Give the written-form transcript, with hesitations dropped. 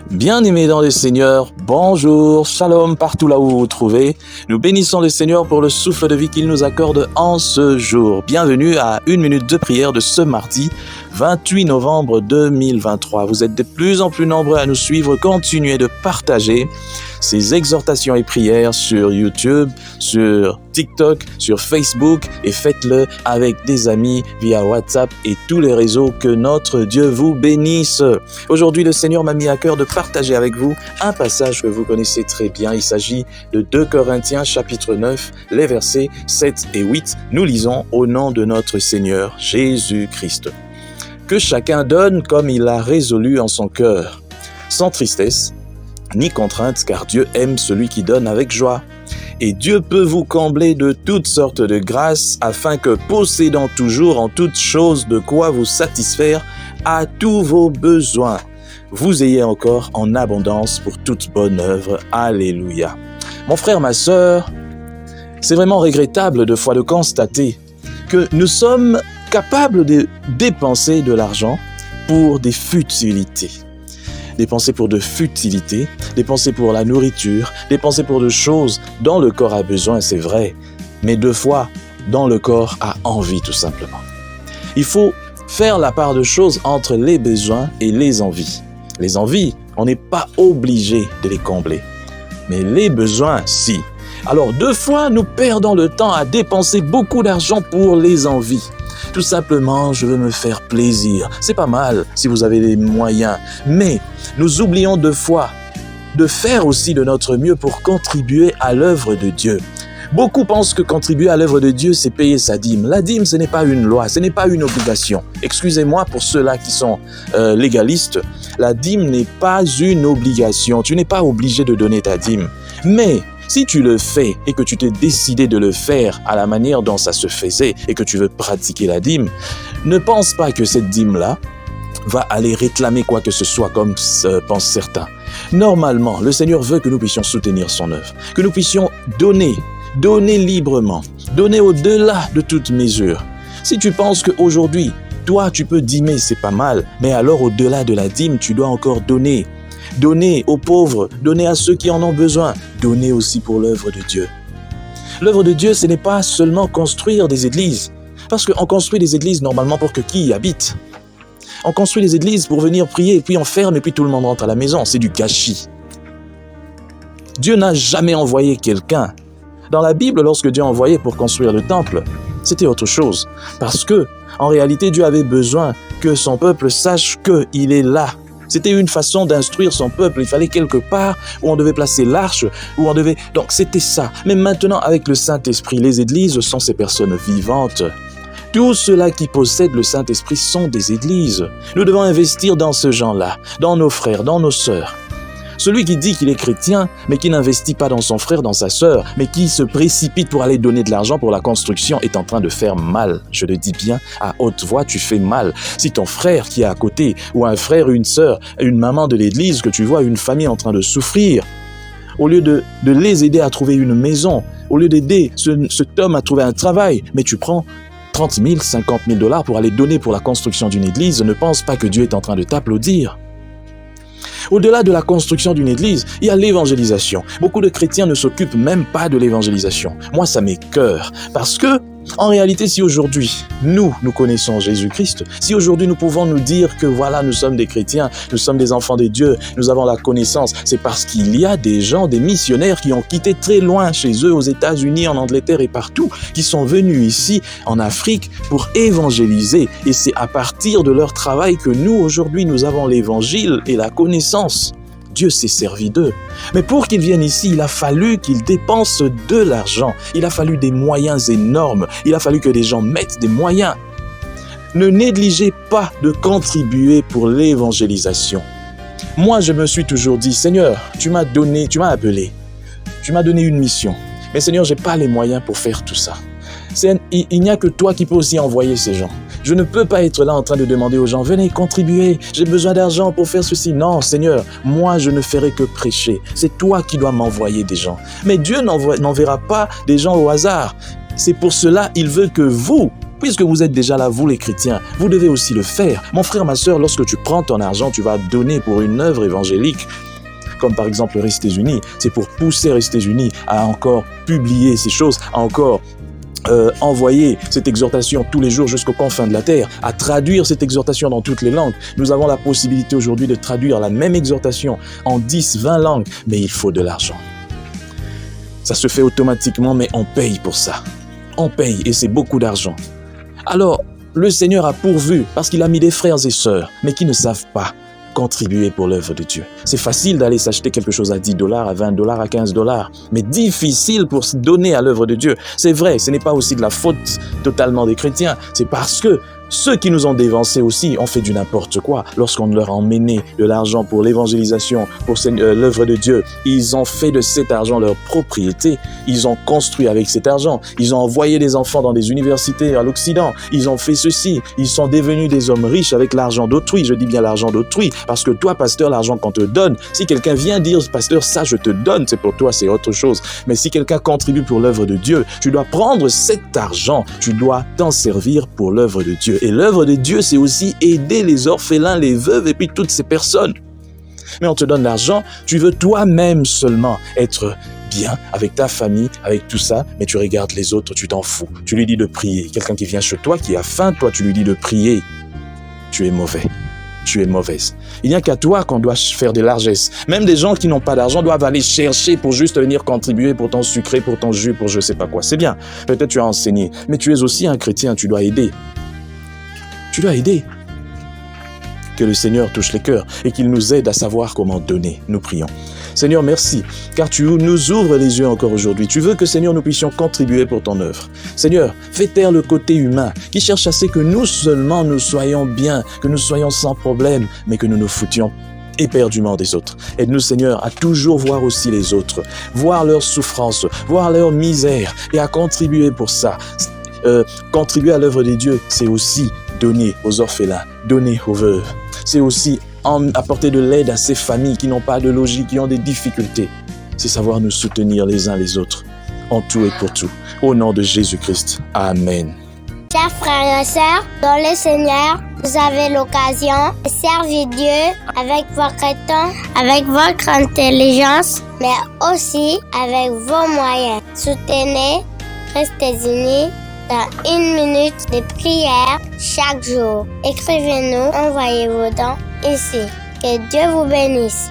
Bien-aimés dans le Seigneur, bonjour, shalom partout là où vous vous trouvez. Nous bénissons le Seigneur pour le souffle de vie qu'il nous accorde en ce jour. Bienvenue à une minute de prière de ce mardi 28 novembre 2023. Vous êtes de plus en plus nombreux à nous suivre. Continuez de partager ces exhortations et prières sur YouTube, sur TikTok, sur Facebook et faites-le avec des amis via WhatsApp et tous les réseaux. Que notre Dieu vous bénisse. Aujourd'hui, le Seigneur m'a mis à cœur de partager avec vous un passage que vous connaissez très bien. Il s'agit de 2 Corinthiens chapitre 9, les versets 7 et 8. Nous lisons au nom de notre Seigneur Jésus-Christ. Que chacun donne comme il a résolu en son cœur, sans tristesse ni contrainte, car Dieu aime celui qui donne avec joie. Et Dieu peut vous combler de toutes sortes de grâces, afin que, possédant toujours en toutes choses de quoi vous satisfaire à tous vos besoins, vous ayez encore en abondance pour toute bonne œuvre. Alléluia. Mon frère, ma sœur, c'est vraiment regrettable de fois de constater que nous sommes capables de dépenser de l'argent pour des futilités. Dépenser pour de futilités, dépenser pour la nourriture, dépenser pour de choses dont le corps a besoin, c'est vrai, mais deux fois, dont le corps a envie tout simplement. Il faut faire la part de choses entre les besoins et les envies. Les envies, on n'est pas obligé de les combler, mais les besoins, si. Alors deux fois, nous perdons le temps à dépenser beaucoup d'argent pour les envies. Tout simplement, je veux me faire plaisir. C'est pas mal si vous avez les moyens. Mais nous oublions deux fois de faire aussi de notre mieux pour contribuer à l'œuvre de Dieu. Beaucoup pensent que contribuer à l'œuvre de Dieu, c'est payer sa dîme. La dîme, ce n'est pas une loi, ce n'est pas une obligation. Excusez-moi pour ceux-là qui sont légalistes. La dîme n'est pas une obligation. Tu n'es pas obligé de donner ta dîme. Mais si tu le fais et que tu t'es décidé de le faire à la manière dont ça se faisait et que tu veux pratiquer la dîme, ne pense pas que cette dîme-là va aller réclamer quoi que ce soit comme pensent certains. Normalement, le Seigneur veut que nous puissions soutenir son œuvre, que nous puissions donner librement, donner au-delà de toute mesure. Si tu penses qu'aujourd'hui, toi, tu peux dîmer, c'est pas mal, mais alors au-delà de la dîme, tu dois encore donner. Donner aux pauvres, donner à ceux qui en ont besoin, donner aussi pour l'œuvre de Dieu. L'œuvre de Dieu, ce n'est pas seulement construire des églises, parce qu'on construit des églises normalement pour que qui y habite. On construit des églises pour venir prier, et puis on ferme, et puis tout le monde rentre à la maison. C'est du gâchis. Dieu n'a jamais envoyé quelqu'un. Dans la Bible, lorsque Dieu a envoyé pour construire le temple, c'était autre chose. Parce que, en réalité, Dieu avait besoin que son peuple sache qu'il est là. C'était une façon d'instruire son peuple. Il fallait quelque part où on devait placer l'arche, où on devait... Donc c'était ça. Mais maintenant, avec le Saint-Esprit, les églises sont ces personnes vivantes. Tous ceux-là qui possèdent le Saint-Esprit sont des églises. Nous devons investir dans ce genre-là, dans nos frères, dans nos sœurs. Celui qui dit qu'il est chrétien, mais qui n'investit pas dans son frère, dans sa sœur, mais qui se précipite pour aller donner de l'argent pour la construction, est en train de faire mal. Je le dis bien, à haute voix, tu fais mal. Si ton frère qui est à côté, ou un frère, une sœur, une maman de l'église, que tu vois une famille en train de souffrir, au lieu de les aider à trouver une maison, au lieu d'aider cet homme à trouver un travail, mais tu prends 30 000, 50 000 $ pour aller donner pour la construction d'une église, ne pense pas que Dieu est en train de t'applaudir. Au-delà de la construction d'une église, il y a l'évangélisation. Beaucoup de chrétiens ne s'occupent même pas de l'évangélisation. Moi, ça m'écoeure. Parce que, en réalité, si aujourd'hui, nous connaissons Jésus-Christ, si aujourd'hui nous pouvons nous dire que voilà, nous sommes des chrétiens, nous sommes des enfants de Dieu, nous avons la connaissance, c'est parce qu'il y a des gens, des missionnaires qui ont quitté très loin chez eux, aux États-Unis, en Angleterre et partout, qui sont venus ici, en Afrique, pour évangéliser. Et c'est à partir de leur travail que nous, aujourd'hui, nous avons l'évangile et la connaissance. Dieu s'est servi d'eux. Mais pour qu'ils viennent ici, il a fallu qu'ils dépensent de l'argent. Il a fallu des moyens énormes. Il a fallu que les gens mettent des moyens. Ne négligez pas de contribuer pour l'évangélisation. Moi, je me suis toujours dit, Seigneur, tu m'as appelé. Tu m'as donné une mission. Mais Seigneur, j'ai pas les moyens pour faire tout ça. Il n'y a que toi qui peux aussi envoyer ces gens. Je ne peux pas être là en train de demander aux gens, venez contribuer, j'ai besoin d'argent pour faire ceci. Non, Seigneur, moi je ne ferai que prêcher. C'est toi qui dois m'envoyer des gens. Mais Dieu n'enverra pas des gens au hasard. C'est pour cela, il veut que vous Puisque vous êtes déjà là, vous les chrétiens, vous devez aussi le faire. Mon frère, ma sœur, lorsque tu prends ton argent, tu vas donner pour une œuvre évangélique, comme par exemple Restés Unis. C'est pour pousser Restés Unis à encore publier ces choses, à encore envoyer cette exhortation tous les jours jusqu'aux confins de la terre, à traduire cette exhortation dans toutes les langues. Nous avons la possibilité aujourd'hui de traduire la même exhortation en 10, 20 langues, mais il faut de l'argent. Ça se fait automatiquement, mais on paye pour ça. On paye et c'est beaucoup d'argent. Alors, le Seigneur a pourvu parce qu'il a mis des frères et sœurs, mais qui ne savent pas contribuer pour l'œuvre de Dieu. C'est facile d'aller s'acheter quelque chose à 10 $, à 20 $, à 15 $, mais difficile pour se donner à l'œuvre de Dieu. C'est vrai, ce n'est pas aussi de la faute totalement des chrétiens, c'est parce que ceux qui nous ont dévancés aussi ont fait du n'importe quoi. Lorsqu'on leur a emmené de l'argent pour l'évangélisation, pour l'œuvre de Dieu, ils ont fait de cet argent leur propriété. Ils ont construit avec cet argent. Ils ont envoyé des enfants dans des universités à l'Occident. Ils ont fait ceci. Ils sont devenus des hommes riches avec l'argent d'autrui. Je dis bien l'argent d'autrui parce que toi, pasteur, l'argent qu'on te donne, si quelqu'un vient dire, pasteur, ça je te donne, c'est pour toi, c'est autre chose. Mais si quelqu'un contribue pour l'œuvre de Dieu, tu dois prendre cet argent, tu dois t'en servir pour l'œuvre de Dieu. Et l'œuvre de Dieu, c'est aussi aider les orphelins, les veuves et puis toutes ces personnes. Mais on te donne l'argent, tu veux toi-même seulement être bien avec ta famille, avec tout ça, mais tu regardes les autres, tu t'en fous. Tu lui dis de prier. Quelqu'un qui vient chez toi, qui a faim, toi tu lui dis de prier. Tu es mauvais. Tu es mauvaise. Il n'y a qu'à toi qu'on doit faire des largesses. Même des gens qui n'ont pas d'argent doivent aller chercher pour juste venir contribuer pour ton sucré, pour ton jus, pour je sais pas quoi. C'est bien. Peut-être tu as enseigné, mais tu es aussi un chrétien, tu dois aider. Tu dois aider. Que le Seigneur touche les cœurs et qu'il nous aide à savoir comment donner. Nous prions. Seigneur, merci, car tu nous ouvres les yeux encore aujourd'hui. Tu veux que, Seigneur, nous puissions contribuer pour ton œuvre. Seigneur, fais taire le côté humain qui cherche à ce que nous seulement nous soyons bien, que nous soyons sans problème, mais que nous nous foutions éperdument des autres. Aide-nous, Seigneur, à toujours voir aussi les autres, voir leurs souffrances, voir leur misère et à contribuer pour ça. Contribuer à l'œuvre de Dieu, c'est aussi donner aux orphelins, donner aux veuves. C'est aussi apporter de l'aide à ces familles qui n'ont pas de logis, qui ont des difficultés. C'est savoir nous soutenir les uns les autres, en tout et pour tout. Au nom de Jésus-Christ. Amen. Chers frères et sœurs, dans le Seigneur, vous avez l'occasion de servir Dieu avec votre temps, avec votre intelligence, mais aussi avec vos moyens. Soutenez Restés Unis dans 1 minute de prière chaque jour. Écrivez-nous, envoyez vos dons ici. Que Dieu vous bénisse.